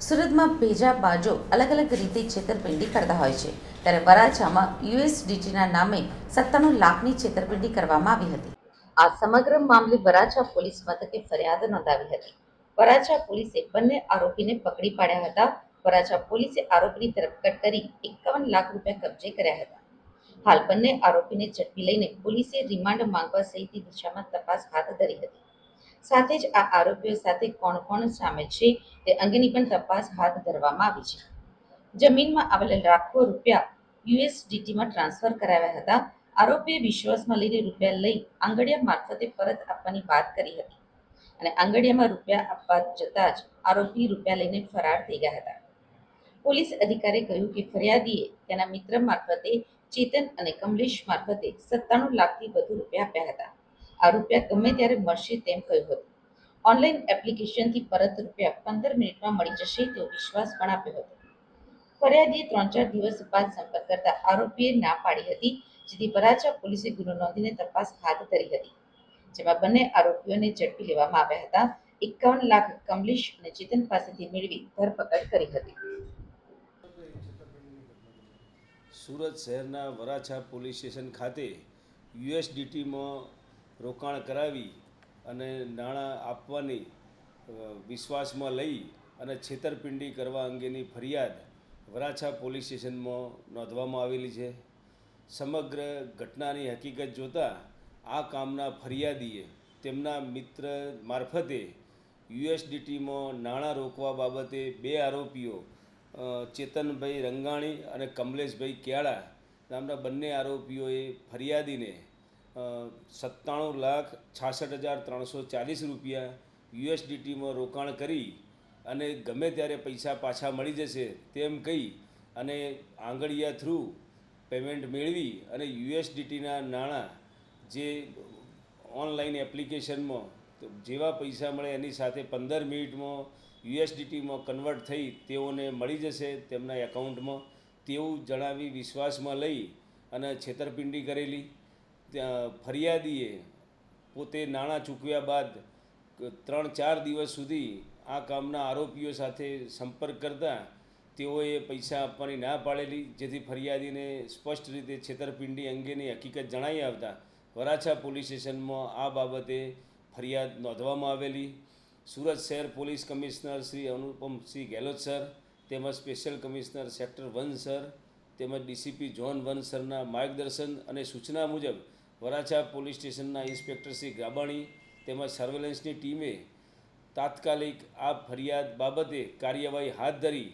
સુરતમાં ભેજા બાજો અલગ અલગ રીતે છેતરપિંડી કરતા હોય છે, ત્યારે વરાછામાં યુએસડીટીના નામે 97 લાખની છેતરપિંડી કરવામાં આવી હતી. આ સમગ્ર મામલે વરાછા પોલીસ મથકે ફરિયાદ નોંધાવી હતી. વરાછા પોલીસે બંને આરોપીને પકડી પાડ્યા હતા. વરાછા પોલીસે આરોપીની ધરપકડ કરી 51 લાખ રૂપિયા કબજે કર્યા હતા. હાલ બંને આરોપીને ઝડપી લઈને પોલીસે રિમાન્ડ માંગવા સહિતની દિશામાં તપાસ હાથ ધરી હતી. સાથે જ આ આરોપીઓ સાથે કોણ કોણ સામેલ છે તે અંગેની પણ તપાસ હાથ ધરવામાં આવી છે. જમીનમાં આવેલા લાખો રૂપિયા યુએસડીટીમાં ટ્રાન્સફર કરાવ્યા હતા. આરોપીએ વિશ્વાસમાં લઈને રૂપિયા લઈ આંગડિયા મારફતે પરત આપવાની વાત કરી હતી અને આંગડિયામાં રૂપિયા આપવા જતા જ આરોપી રૂપિયા લઈને ફરાર થઈ ગયા હતા. પોલીસ અધિકારીએ કહ્યું કે ફરિયાદીએ તેના મિત્ર મારફતે ચેતન અને કમલેશ મારફતે 97 લાખથી વધુ રૂપિયા આપ્યા હતા. આ રૂપિયા ગમે ત્યારે મળશે તેમ કહ્યું હતું. ઓનલાઈન એપ્લિકેશનથી પરત રૂપિયા 15 મિનિટમાં મળી જશે તેવો વિશ્વાસ પણ આપ્યો હતો. ફરિયાદીએ 3-4 દિવસ બાદ સંપર્ક કરતા આરોપીએ ના પાડી હતી, જેથી વરાછા પોલીસે ગુનો નોંધીને તપાસ હાથ ધરી હતી, જેમાં બંને આરોપીઓને ઝડપી લેવામાં આવ્યા હતા. 51 લાખ કમલેશ અને ચેતન પાસેથી મેળવી ધરપકડ કરી હતી. સુરત શહેરના વરાછા પોલીસ સ્ટેશન ખાતે યુએસડીટીમાં રોકાણ કરાવી અને નાણાં આપવાની વિશ્વાસમાં લઈ અને છેતરપિંડી કરવા અંગેની ફરિયાદ વરાછા પોલીસ સ્ટેશનમાં નોંધવામાં આવેલી છે. સમગ્ર ઘટનાની હકીકત જોતાં આ કામના ફરિયાદીએ તેમના મિત્ર મારફતે યુએસડીટીમાં નાણાં રોકવા બાબતે બે આરોપીઓ ચેતનભાઈ રંગાણી અને કમલેશભાઈ ક્યાળા નામના બંને આરોપીઓએ ફરિયાદીને 97,66,340 રૂપિયા યુએસડીટીમાં રોકાણ કરી અને ગમે ત્યારે પૈસા પાછા મળી જશે તેમ કહી અને આંગડિયા થ્રુ પેમેન્ટ મેળવી અને યુએસડીટીના નાણાં જે ઓનલાઈન એપ્લિકેશનમાં જેવા પૈસા મળે એની સાથે 15 મિનિટમાં યુએસડીટીમાં કન્વર્ટ થઈ તેઓને મળી જશે તેમના એકાઉન્ટમાં તેવું જણાવી વિશ્વાસમાં લઈ અને છેતરપિંડી કરેલી. ફરિયાદીએ પોતે નાણાં ચૂકવ્યા બાદ 3-4 દિવસ સુધી આ કામના આરોપીઓ સાથે સંપર્ક કરતા તેઓએ પૈસા આપવાની ના પાડેલી, જેથી ફરિયાદીને સ્પષ્ટ રીતે છેતરપિંડી અંગેની હકીકત જણાઈ આવતા વરાછા પોલીસ સ્ટેશનમાં આ બાબતે ફરિયાદ નોંધવામાં આવેલી. સુરત શહેર police commissioner Shri Anupamsinh Gehlot sir તેમજ સ્પેશિયલ કમિશનર સેક્ટર 1 સર તેમજ ડીસીપી ઝોન 1 સરના માર્ગદર્શન અને સૂચના મુજબ વરાછા પોલીસ સ્ટેશનના ઇન્સ્પેક્ટર શ્રી ગાબાણી તેમજ સર્વેલન્સની ટીમે તાત્કાલિક આ ફરિયાદ બાબતે કાર્યવાહી હાથ ધરી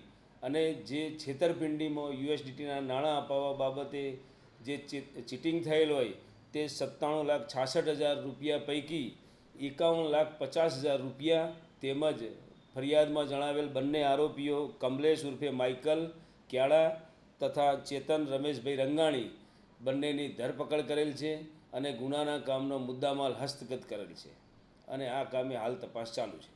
અને જે છેતરપિંડીમાં યુએસડીટીના નાણાં અપાવવા બાબતે જે ચીટિંગ થયેલ હોય તે 97,66,000 રૂપિયા પૈકી 51,50,000 રૂપિયા તેમજ ફરિયાદમાં જણાવેલ બંને આરોપીઓ કમલેશ ઉર્ફે માઇકલ ક્યાળા તથા ચેતન રમેશભાઈ રંગાણી બંનેની ધરપકડ કરેલ છે અને ગુનાના કામનો મુદ્દામાલ હસ્તગત કરેલ છે અને આ કામે હાલ તપાસ ચાલુ છે.